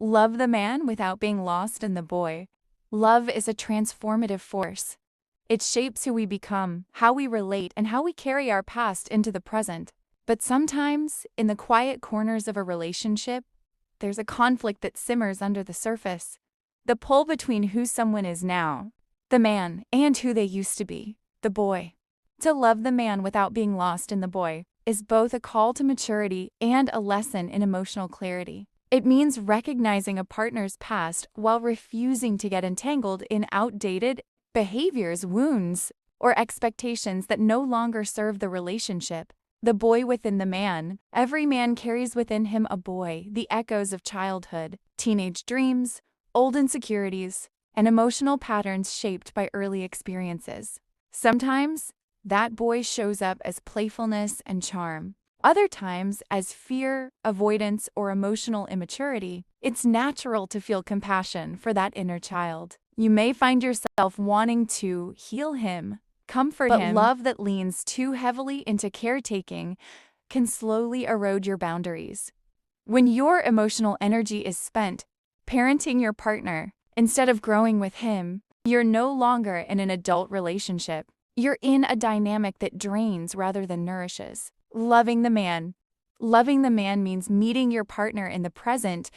Love the man without being lost in the boy. Love is a transformative force. It shapes who we become, how we relate, and how we carry our past into the present. But sometimes, in the quiet corners of a relationship, there's a conflict that simmers under the surface. The pull between who someone is now, the man, and who they used to be, the boy. To love the man without being lost in the boy is both a call to maturity and a lesson in emotional clarity. It means recognizing a partner's past while refusing to get entangled in outdated behaviors, wounds, or expectations that no longer serve the relationship. The boy within the man. Every man carries within him a boy, the echoes of childhood, teenage dreams, old insecurities, and emotional patterns shaped by early experiences. Sometimes, that boy shows up as playfulness and charm. Other times, as fear, avoidance, or emotional immaturity. It's natural to feel compassion for that inner child. You may find yourself wanting to heal him, comfort him, but love that leans too heavily into caretaking can slowly erode your boundaries. When your emotional energy is spent parenting your partner instead of growing with him, you're no longer in an adult relationship. You're in a dynamic that drains rather than nourishes. Loving the man. Loving the man means meeting your partner in the present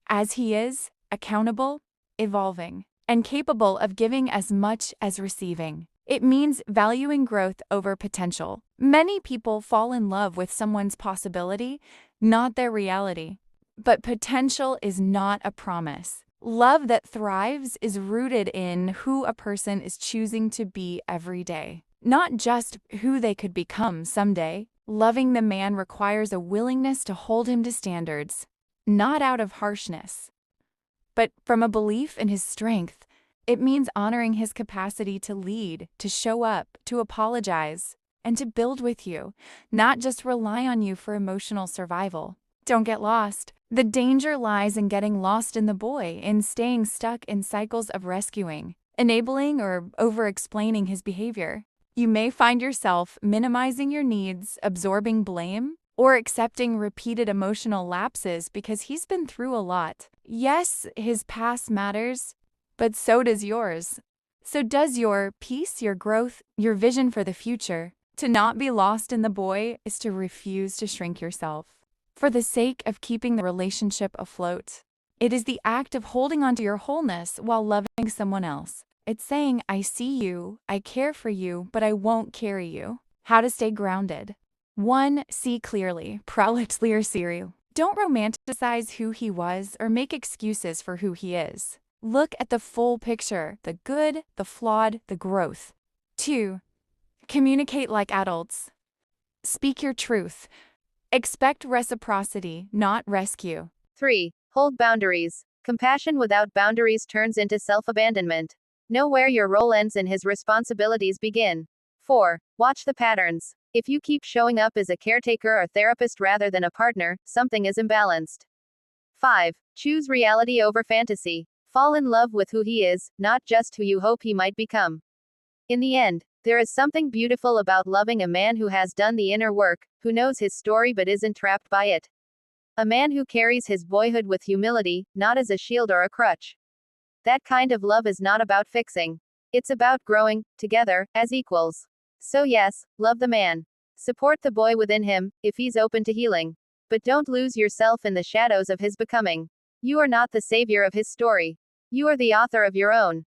as he is, accountable, evolving, and capable of giving as much as receiving. It means valuing growth over potential. Many people fall in love with someone's possibility, not their reality. But potential is not a promise. Love that thrives is rooted in who a person is choosing to be every day, not just who they could become someday. Loving the man requires a willingness to hold him to standards, not out of harshness, but from a belief in his strength. It means honoring his capacity to lead, to show up, to apologize, and to build with you, not just rely on you for emotional survival. Don't get lost. The danger lies in getting lost in the boy, in staying stuck in cycles of rescuing, enabling, or over-explaining his behavior. You may find yourself minimizing your needs, absorbing blame, or accepting repeated emotional lapses because he's been through a lot. Yes, his past matters, but so does yours. So does your peace, your growth, your vision for the future. To not be lost in the boy is to refuse to shrink yourself for the sake of keeping the relationship afloat. It is the act of holding onto your wholeness while loving someone else. It's saying, I see you, I care for you, but I won't carry you. How to stay grounded. 1. See clearly. Pralit Lear Siru. Don't romanticize who he was or make excuses for who he is. Look at the full picture, the good, the flawed, the growth. 2. Communicate like adults. Speak your truth. Expect reciprocity, not rescue. 3. Hold boundaries. Compassion without boundaries turns into self-abandonment. Know where your role ends and his responsibilities begin. 4. Watch the patterns. If you keep showing up as a caretaker or therapist rather than a partner, something is imbalanced. 5. Choose reality over fantasy. Fall in love with who he is, not just who you hope he might become. In the end, there is something beautiful about loving a man who has done the inner work, who knows his story but isn't trapped by it. A man who carries his boyhood with humility, not as a shield or a crutch. That kind of love is not about fixing. It's about growing, together, as equals. So yes, love the man. Support the boy within him, if he's open to healing. But don't lose yourself in the shadows of his becoming. You are not the savior of his story. You are the author of your own.